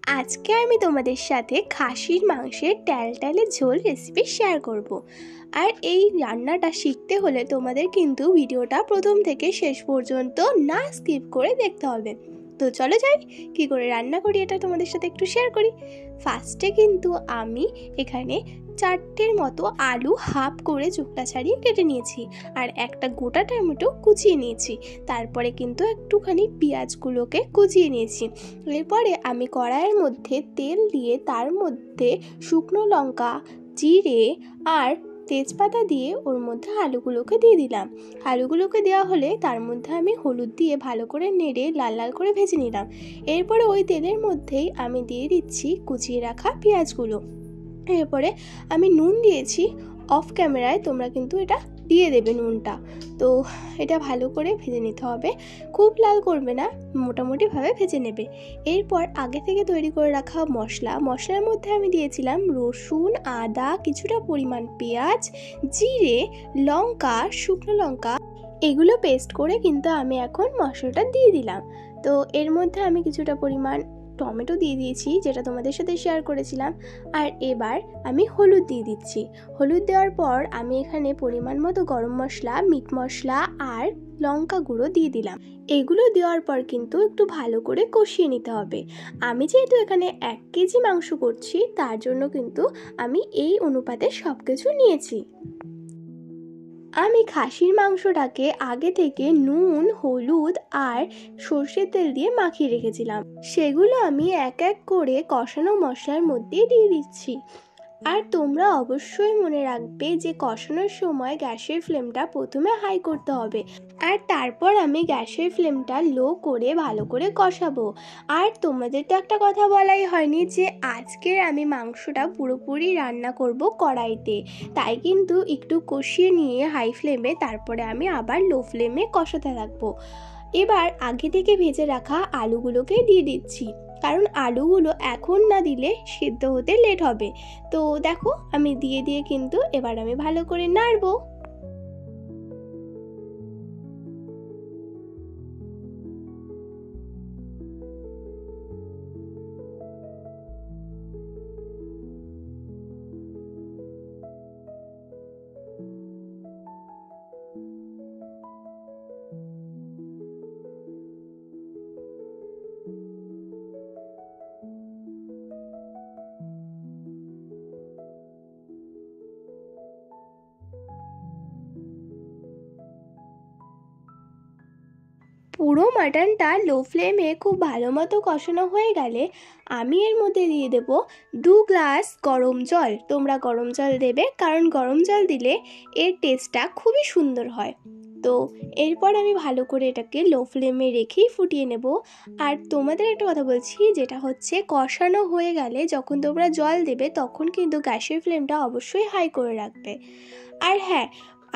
আজকে আমি তোমাদের সাথে খাসির মাংসের ট্যালট্যালে ঝোল রেসিপি শেয়ার করব। আর এই রান্নাটা শিখতে হলে তোমাদের কিন্তু ভিডিওটা প্রথম থেকে শেষ পর্যন্ত না স্কিপ করে দেখতে হবে। তো চলো যাই কি করে রান্না করি এটা তোমাদের সাথে একটু শেয়ার করি। ফার্স্টে কিন্তু আমি এখানে 4টের মতো আলু হাফ করে চোখটা ছাড়িয়ে কেটে নিয়েছি, আর একটা গোটা টমেটো কুচিয়ে নিয়েছি। তারপরে কিন্তু একটুখানি পেঁয়াজগুলোকে কুচিয়ে নিয়েছি। এরপরে আমি কড়াইয়ের মধ্যে তেল দিয়ে তার মধ্যে শুকনো লঙ্কা, জিরে আর তেজপাতা দিয়ে ওর মধ্যে আলুগুলোকে দিয়ে দিলাম। আলুগুলোকে দেওয়া হলে তার মধ্যে আমি হলুদ দিয়ে ভালো করে নেড়ে লাল লাল করে ভেজে নিলাম। এরপরে ওই তেলের মধ্যেই আমি দিয়ে দিচ্ছি কুচিয়ে রাখা পেঁয়াজগুলো। এরপরে আমি নুন দিয়েছি, অফ ক্যামেরায় তোমরা কিন্তু এটা দিয়ে দেবে নুনটা। তো এটা ভালো করে ভেজে নিতে হবে, খুব লাল করবে না, মোটামুটিভাবে ভেজে নেবে। এরপর আগে থেকে তৈরি করে রাখা মশলার মধ্যে আমি দিয়েছিলাম রসুন, আদা, কিছুটা পরিমাণ পেঁয়াজ, জিরে, লঙ্কা, শুকনো লঙ্কা, এগুলো পেস্ট করে কিন্তু আমি এখন মশলাটা দিয়ে দিলাম। তো এর মধ্যে আমি কিছুটা পরিমাণ টমেটো দিয়ে দিয়েছি, যেটা তোমাদের সাথে শেয়ার করেছিলাম। আর এবার আমি হলুদ দিয়ে দিচ্ছি। হলুদ দেওয়ার পর আমি এখানে পরিমাণ মতো গরম মশলা, মিট মশলা আর লঙ্কা গুঁড়ো দিয়ে দিলাম। এগুলো দেওয়ার পর কিন্তু একটু ভালো করে কষিয়ে নিতে হবে। আমি যেহেতু এখানে 1 কেজি মাংস করছি, তার জন্য কিন্তু আমি এই অনুপাতে সব কিছু নিয়েছি। আমি খাসির মাংসটাকে আগে থেকে নুন, হলুদ আর সর্ষের তেল দিয়ে মাখিয়ে রেখেছিলাম। সেগুলো আমি এক এক করে কষানো মশলার মধ্যে দিয়ে দিচ্ছি। আর তোমরা অবশ্যই মনে রাখবে যে কষানোর সময় গ্যাসের ফ্লেমটা প্রথমে হাই করতে হবে, আর তারপর আমি গ্যাসের ফ্লেমটা লো করে ভালো করে কষাবো। আর তোমাদের তো একটা কথা বলাই হয়নি যে আজকের আমি মাংসটা পুরোপুরি রান্না করব কড়াইতে, তাই কিন্তু একটু কষিয়ে নিয়ে হাই ফ্লেমে তারপরে আমি আবার লো ফ্লেমে কষাতে থাকবো। এবার আগে থেকে ভেজে রাখা আলুগুলোকে দিয়ে দিচ্ছি, কারণ আলুগুলো এখন না দিলে সিদ্ধ হতে লেট হবে। তো দেখো আমি দিয়ে কিন্তু এবার আমি ভালো করে নাড়বো। পুরো মাটনটা লো ফ্লেমে খুব ভালো মতো কষানো হয়ে গেলে আমি এর মধ্যে দিয়ে দেব 2 গ্লাস গরম জল। তোমরা গরম জল দেবে, কারণ গরম জল দিলে এর টেস্টটা খুবই সুন্দর হয়। তো এরপর আমি ভালো করে এটাকে লো ফ্লেমে রেখেই ফুটিয়ে নেব। আর তোমাদের একটা কথা বলছি, যেটা হচ্ছে কষানো হয়ে গেলে যখন তোমরা জল দেবে তখন কিন্তু গ্যাসের ফ্লেমটা অবশ্যই হাই করে রাখবে। আর হ্যাঁ,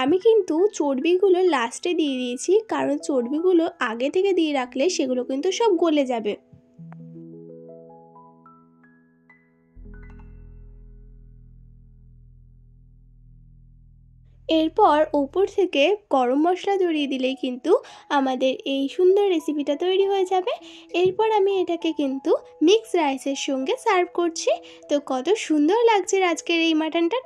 আমি কিন্তু চর্বিগুলো লাস্টে দিয়ে দিয়েছি, কারণ চর্বিগুলো আগে থেকে দিয়ে রাখলে সেগুলো কিন্তু সব গলে যাবে। এরপর ওপর থেকে গরম মশলা জড়িয়ে দিলেই কিন্তু আমাদের এই সুন্দর রেসিপিটা তৈরি হয়ে যাবে। এরপর আমি এটাকে কিন্তু মিক্স রাইসের সঙ্গে সার্ভ করছি। তো কত সুন্দর লাগছে আজকের এই মাটনটা।